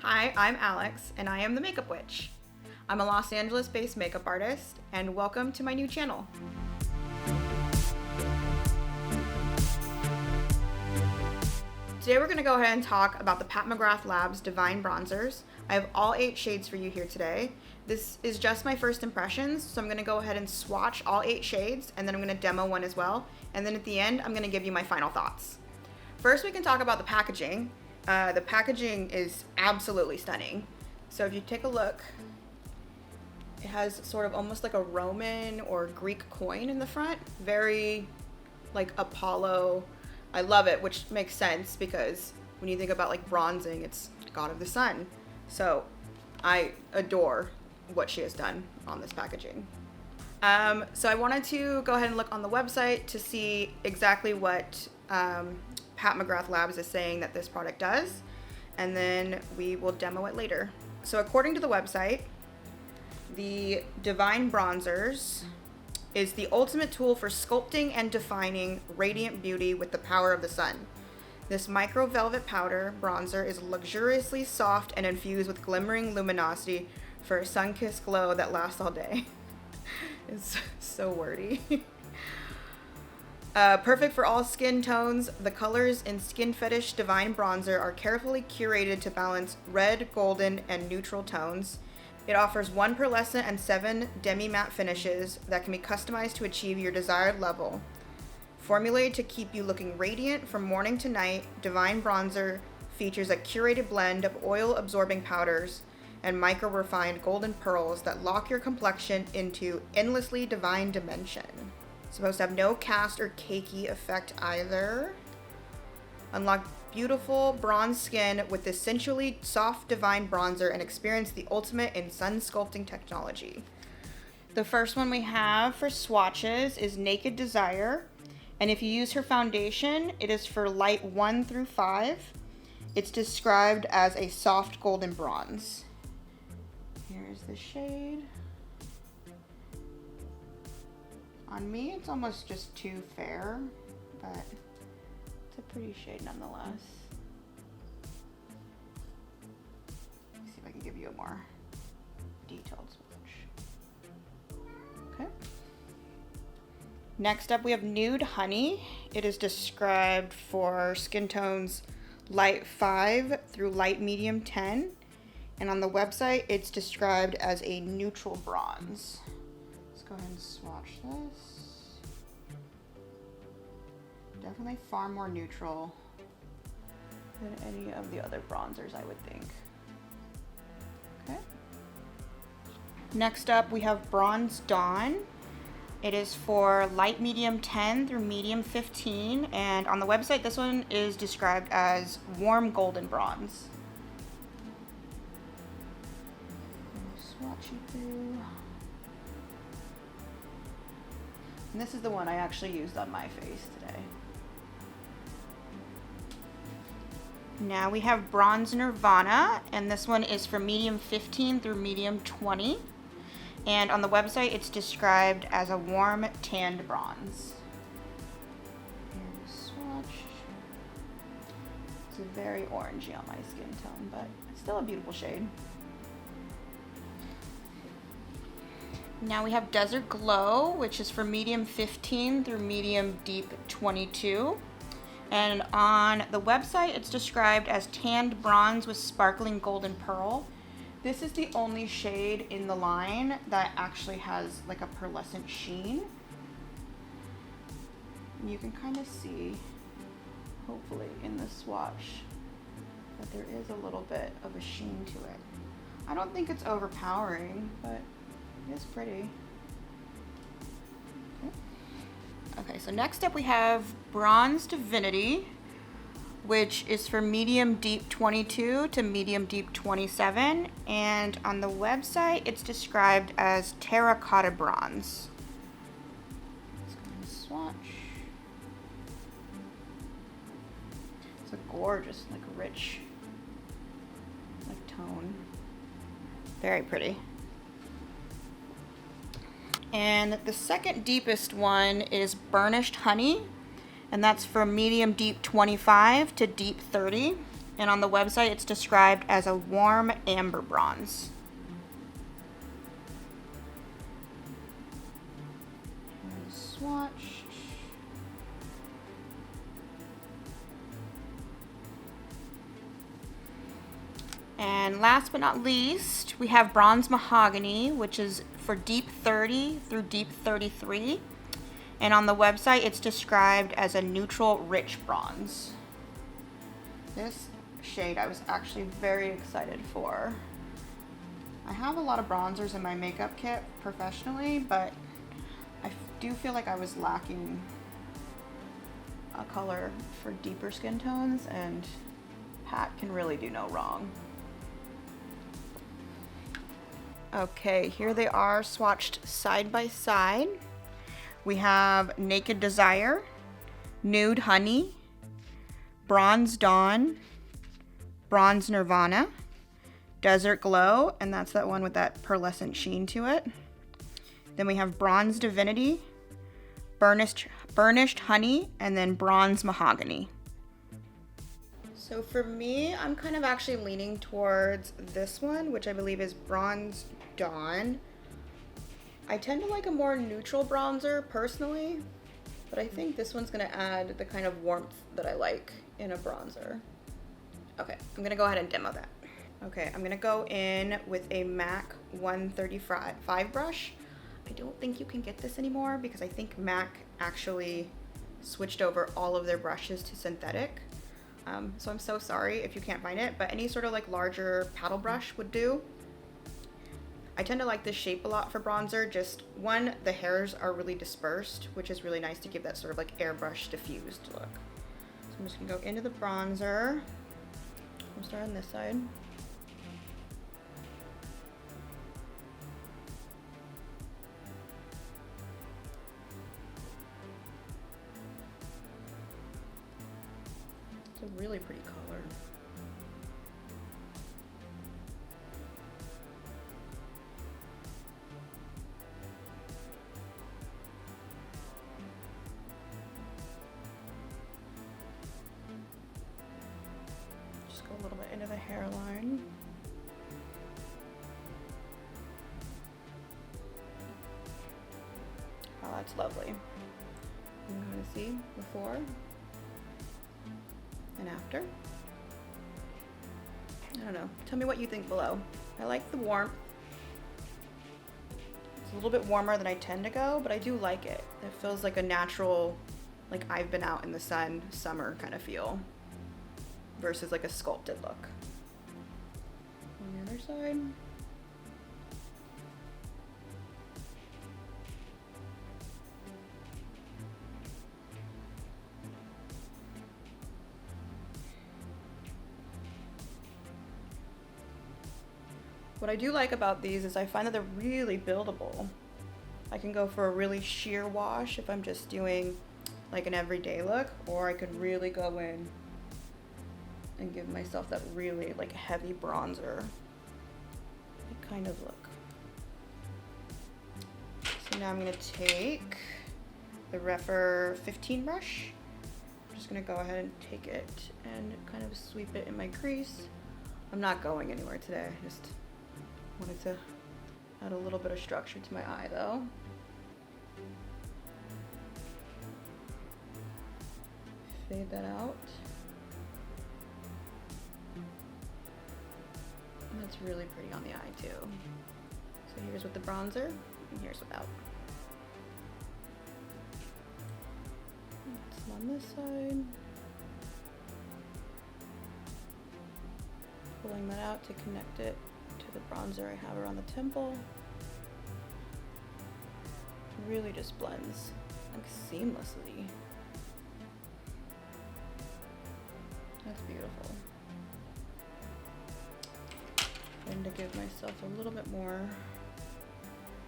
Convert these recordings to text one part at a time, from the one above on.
Hi, I'm Alex, and I am the Makeup Witch. I'm a Los Angeles-based makeup artist, and welcome to my new channel. Today we're going to go ahead and talk about the Pat McGrath Labs Divine Bronzers. I have all 8 shades for you here today. This is just my first impressions, so I'm going to go ahead and swatch all 8 shades, and then I'm going to demo one as well. And then at the end, I'm going to give you my final thoughts. First, we can talk about the packaging. The packaging is absolutely stunning. So if you take a look, it has sort of almost like a Roman or Greek coin in the front. Very like Apollo. I love it, which makes sense because when you think about like bronzing, it's god of the sun. So I adore what she has done on this packaging. So I wanted to go ahead and look on the website to see exactly what Pat McGrath Labs is saying that this product does, and then we will demo it later. So according to the website, the Divine Bronzers is the ultimate tool for sculpting and defining radiant beauty with the power of the sun. This micro velvet powder bronzer is luxuriously soft and infused with glimmering luminosity for a sun-kissed glow that lasts all day. It's so wordy. Perfect for all skin tones, the colors in Skin Fetish Divine Bronzer are carefully curated to balance red, golden, and neutral tones. It offers 1 pearlescent and 7 demi-matte finishes that can be customized to achieve your desired level. Formulated to keep you looking radiant from morning to night, Divine Bronzer features a curated blend of oil-absorbing powders and micro-refined golden pearls that lock your complexion into endlessly divine dimension. Supposed to have no cast or cakey effect either. Unlock beautiful bronze skin with this sensually soft divine bronzer and experience the ultimate in sun sculpting technology. The first one we have for swatches is Naked Desire. And if you use her foundation, it is for light 1 through 5. It's described as a soft golden bronze. Here's the shade. On me, it's almost just too fair, but it's a pretty shade nonetheless. Let me see if I can give you a more detailed swatch. Okay. Next up, we have Nude Honey. It is described for skin tones light 5 through light medium 10. And on the website, it's described as a neutral bronze. Go ahead and swatch this. Definitely far more neutral than any of the other bronzers, I would think. Okay. Next up, we have Bronze Dawn. It is for light medium 10 through medium 15, and on the website, this one is described as warm golden bronze. Swatch it through. And this is the one I actually used on my face today. Now we have Bronze Nirvana, and this one is for medium 15 through medium 20. And on the website, it's described as a warm tanned bronze. Here's the swatch. It's very orangey on my skin tone, but it's still a beautiful shade. Now we have Desert Glow, which is for medium 15 through medium deep 22. And on the website, it's described as tanned bronze with sparkling golden pearl. This is the only shade in the line that actually has like a pearlescent sheen. And you can kind of see, hopefully in the swatch, that there is a little bit of a sheen to it. I don't think it's overpowering, but it's pretty. Okay, so next up we have Bronze Divinity, which is for medium deep 22 to medium deep 27, and on the website it's described as terracotta bronze. Let's go and swatch. It's a gorgeous, like rich, like tone. Very pretty. And the second deepest one is Burnished Honey, and that's from medium deep 25 to deep 30. And on the website, it's described as a warm amber bronze. And swatched. And last but not least, we have Bronze Mahogany, which is for deep 30 through deep 33. And on the website, it's described as a neutral rich bronze. This shade I was actually very excited for. I have a lot of bronzers in my makeup kit professionally, but I do feel like I was lacking a color for deeper skin tones, and Pat can really do no wrong. Okay, here they are swatched side by side. We have Naked Desire, Nude Honey, Bronze Dawn, Bronze Nirvana, Desert Glow, and that's that one with that pearlescent sheen to it. Then we have Bronze Divinity, Burnished Honey, and then Bronze Mahogany. So for me, I'm kind of actually leaning towards this one, which I believe is Bronze Dawn. I tend to like a more neutral bronzer personally, but I think this one's gonna add the kind of warmth that I like in a bronzer. Okay, I'm gonna go ahead and demo that. Okay, I'm gonna go in with a MAC 135 brush. I don't think you can get this anymore because I think MAC actually switched over all of their brushes to synthetic. So I'm so sorry if you can't find it, but any sort of like larger paddle brush would do. I tend to like this shape a lot for bronzer. Just one, the hairs are really dispersed, which is really nice to give that sort of like airbrush diffused look. So I'm just gonna go into the bronzer. We'll start on this side. It's a really pretty color. Just go a little bit into the hairline. Oh, that's lovely. You can kind of see before and after. I don't know. Tell me what you think below. I like the warmth. It's a little bit warmer than I tend to go, but I do like it. It feels like a natural, like I've been out in the sun, summer kind of feel, versus like a sculpted look. On the other side. What I do like about these is I find that they're really buildable. I can go for a really sheer wash if I'm just doing like an everyday look, or I could really go in and give myself that really like heavy bronzer kind of look. So now I'm gonna take the Refer 15 brush. I'm just gonna go ahead and take it and kind of sweep it in my crease. I'm not going anywhere today. I just wanted to add a little bit of structure to my eye though. Fade that out. And that's really pretty on the eye too. So here's with the bronzer, and here's without. It's on this side. Pulling that out to connect it to the bronzer I have around the temple. Really just blends like seamlessly. That's beautiful. And to give myself a little bit more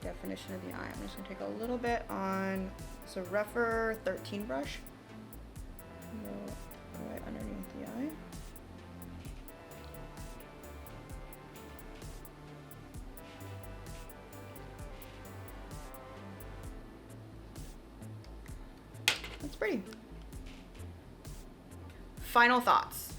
definition of the eye, I'm just gonna take a little bit on this Refer 13 brush. Go right underneath the eye. That's pretty. Final thoughts.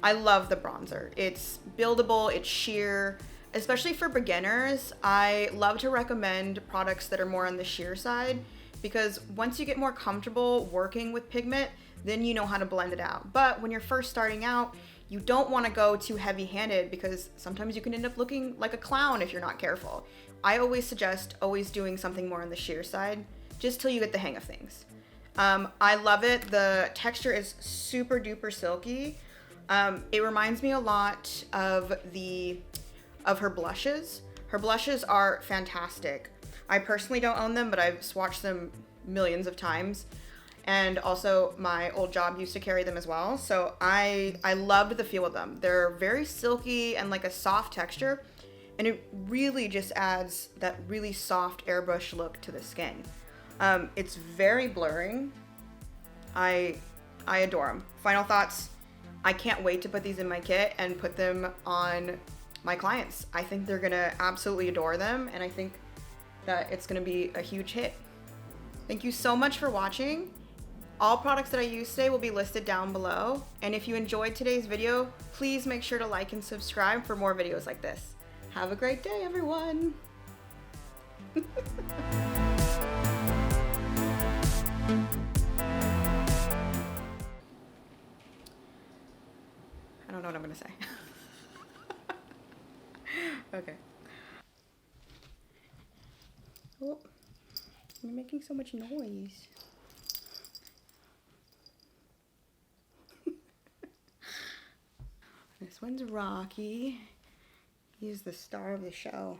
I love the bronzer. It's buildable, it's sheer. Especially for beginners, I love to recommend products that are more on the sheer side, because once you get more comfortable working with pigment, then you know how to blend it out. But when you're first starting out, you don't want to go too heavy-handed, because sometimes you can end up looking like a clown if you're not careful. I always suggest always doing something more on the sheer side, just till you get the hang of things. I love it. The texture is super duper silky. It reminds me a lot of her blushes. Her blushes are fantastic. I personally don't own them, but I've swatched them millions of times. And also my old job used to carry them as well. So I loved the feel of them. They're very silky and like a soft texture. And it really just adds that really soft airbrush look to the skin. It's very blurring. I adore them. Final thoughts. I can't wait to put these in my kit and put them on my clients. I think they're gonna absolutely adore them, and I think that it's gonna be a huge hit. Thank you so much for watching. All products that I used today will be listed down below. And if you enjoyed today's video, please make sure to like and subscribe for more videos like this. Have a great day, everyone. I don't know what I'm gonna say. Okay. Oh, you're making so much noise. This one's Rocky. He's the star of the show.